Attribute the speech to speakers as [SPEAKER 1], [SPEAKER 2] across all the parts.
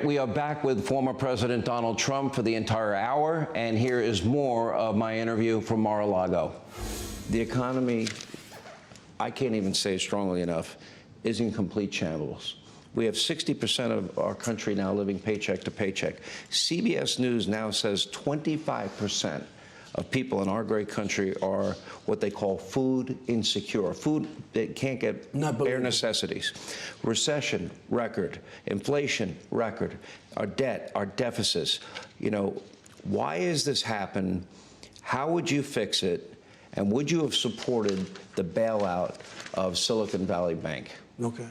[SPEAKER 1] We are back with former President Donald Trump for the entire hour, and here is more of my interview from Mar-a-Lago. The economy, I can't even say it strongly enough, is in complete shambles. We have 60% of our country now living paycheck to paycheck. CBS News now says 25% of people in our great country are what they call food insecure. Food that can't get bare necessities. Recession, record. Inflation, record. Our debt, our deficits. You know, why has this happened? How would you fix it? And would you have supported the bailout of Silicon Valley Bank?
[SPEAKER 2] Okay.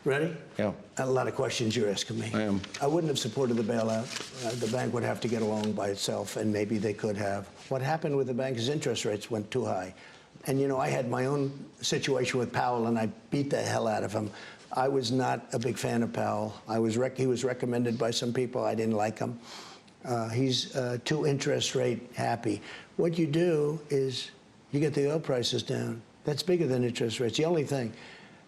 [SPEAKER 2] Ready?
[SPEAKER 1] Yeah.
[SPEAKER 2] A lot of questions you're asking me.
[SPEAKER 1] I am.
[SPEAKER 2] I wouldn't have supported the bailout. The bank would have to get along by itself, and maybe they could have. What happened with the bank is interest rates went too high. And, you know, I had my own situation with Powell, and I beat the hell out of him. I was not a big fan of Powell. He was recommended by some people. I didn't like him. He's too interest rate happy. What you do is you get the oil prices down. That's bigger than interest rates, the only thing.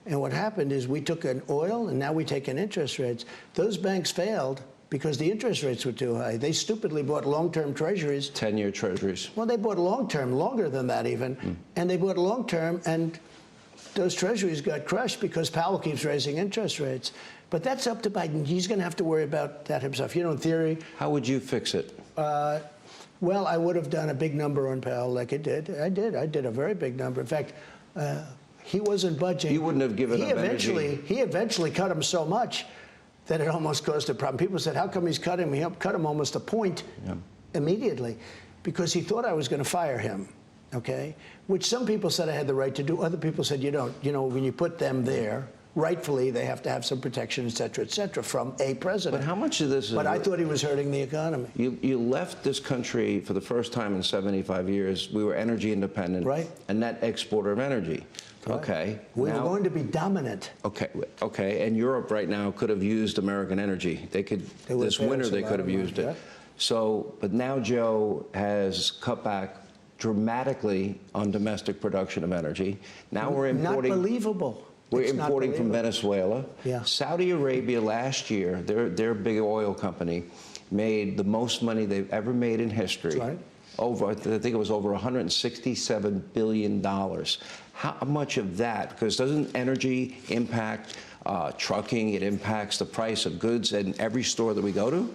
[SPEAKER 2] And what happened is we took an oil, and now we take an interest rates. Those banks failed because the interest rates were too high. They stupidly bought long-term treasuries.
[SPEAKER 1] 10-year treasuries.
[SPEAKER 2] Well, they bought long-term, longer than that even. And they bought long-term, and those treasuries got crushed because Powell keeps raising interest rates. But that's up to Biden. He's going to have to worry about that himself. You know, in theory.
[SPEAKER 1] How would you fix it?
[SPEAKER 2] Well, I would have done a big number on Powell like it did. I did a very big number. In fact, he wasn't budging.
[SPEAKER 1] You wouldn't have given up energy.
[SPEAKER 2] He eventually cut him so much that it almost caused a problem. People said, how come he's cut him? He cut him almost a point immediately because he thought I was going to fire him, okay? Which some people said I had the right to do. Other people said you don't. You know, when you put them there, rightfully, they have to have some protection, et cetera, from a president.
[SPEAKER 1] But how much of this is...
[SPEAKER 2] But I thought he was hurting the economy.
[SPEAKER 1] You left this country for the first time in 75 years. We were energy independent.
[SPEAKER 2] Right.
[SPEAKER 1] A net exporter of energy. Right. Okay.
[SPEAKER 2] We were going to be dominant.
[SPEAKER 1] Okay. And Europe right now could have used American energy. This winter they could have used it.
[SPEAKER 2] Right?
[SPEAKER 1] So, but now Joe has cut back dramatically on domestic production of energy. Now we're importing...
[SPEAKER 2] Not believable.
[SPEAKER 1] We're importing from Venezuela.
[SPEAKER 2] Yeah.
[SPEAKER 1] Saudi Arabia last year, their big oil company, made the most money they've ever made in history.
[SPEAKER 2] That's right.
[SPEAKER 1] I think it was over $167 billion. How much of that, because doesn't energy impact trucking, it impacts the price of goods in every store that we go to?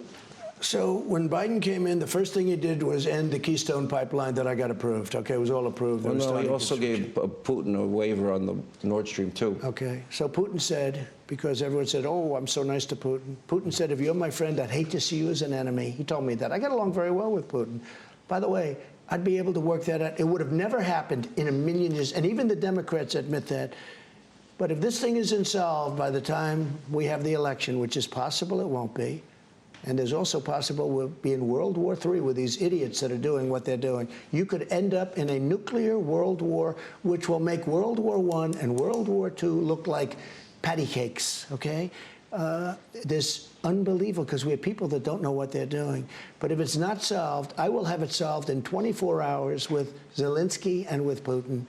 [SPEAKER 2] So when Biden came in, the first thing he did was end the Keystone pipeline that I got approved. Okay, it was all approved.
[SPEAKER 1] Well, no, he also gave Putin a waiver on the Nord Stream 2.
[SPEAKER 2] Okay, so Putin said, because everyone said, oh, I'm so nice to Putin. Putin said, if you're my friend, I'd hate to see you as an enemy. He told me that. I got along very well with Putin. By the way, I'd be able to work that out. It would have never happened in a million years, and even the Democrats admit that. But if this thing isn't solved by the time we have the election, which is possible it won't be, and there's also possible we'll be in World War III with these idiots that are doing what they're doing. You could end up in a nuclear world war, which will make World War I and World War II look like patty cakes, okay? This unbelievable, because we have people that don't know what they're doing. But if it's not solved, I will have it solved in 24 hours with Zelensky and with Putin.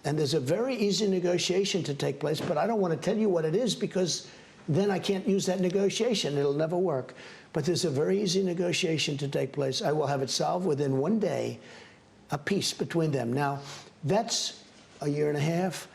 [SPEAKER 2] And there's a very easy negotiation to take place, but I don't want to tell you what it is because then I can't use that negotiation. It'll never work. But there's a very easy negotiation to take place. I will have it solved within one day, a peace between them. Now, that's a year and a half.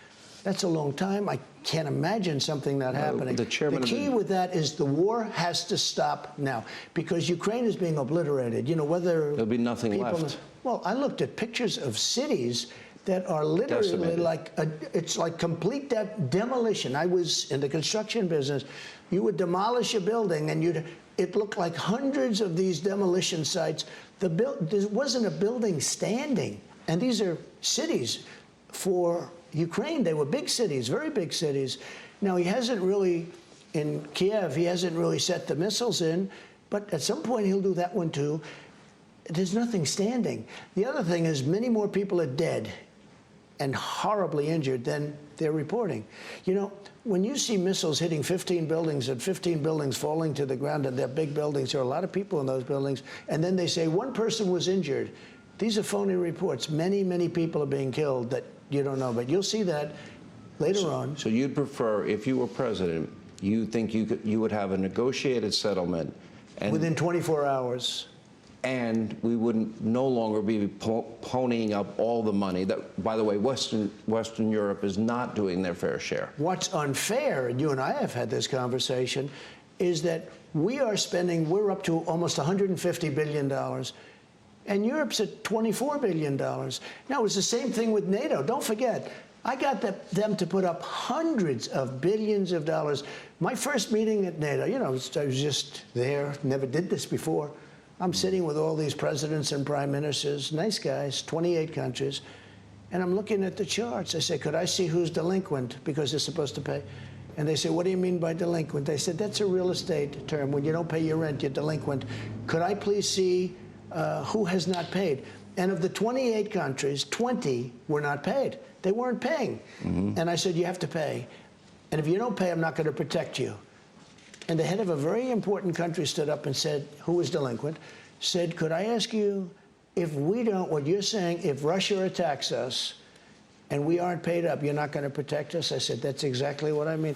[SPEAKER 2] That's a long time. I can't imagine something not happening. The key with that is the war has to stop now because Ukraine is being obliterated. You know, whether
[SPEAKER 1] there'll be nothing left.
[SPEAKER 2] Well, I looked at pictures of cities that are literally decimated. It's like complete demolition. I was in the construction business. You would demolish a building and it looked like hundreds of these demolition sites. There wasn't a building standing. And these are cities for Ukraine. They were big cities, very big cities. Now, he hasn't really, in Kiev, he hasn't really set the missiles in, but at some point he'll do that one too. There's nothing standing. The other thing is many more people are dead and horribly injured than they're reporting. You know, when you see missiles hitting 15 buildings and 15 buildings falling to the ground, and they're big buildings, there are a lot of people in those buildings, and then they say one person was injured. These are phony reports. Many, many people are being killed that you don't know, but you'll see that later on.
[SPEAKER 1] So you'd prefer, if you were president, you think you would have a negotiated settlement, and
[SPEAKER 2] Within 24 hours.
[SPEAKER 1] and we wouldn't no longer be ponying up all the money that, by the way, Western Europe is not doing their fair share.
[SPEAKER 2] What's unfair, and you and I have had this conversation, is that we're up to almost $150 billion, and Europe's at $24 billion. Now, it's the same thing with NATO. Don't forget, I got them to put up hundreds of billions of dollars. My first meeting at NATO, you know, I was just there, never did this before. I'm sitting with all these presidents and prime ministers, nice guys, 28 countries, and I'm looking at the charts. I say, could I see who's delinquent, because they're supposed to pay? And they say, what do you mean by delinquent? I said, that's a real estate term. When you don't pay your rent, you're delinquent. Could I please see who has not paid? And of the 28 countries, 20 were not paid. They weren't paying. And I said, you have to pay. And if you don't pay, I'm not going to protect you. And the head of a very important country stood up and said, who was delinquent, said, could I ask you, if we don't, what you're saying, if Russia attacks us and we aren't paid up, you're not going to protect us? I said, that's exactly what I mean.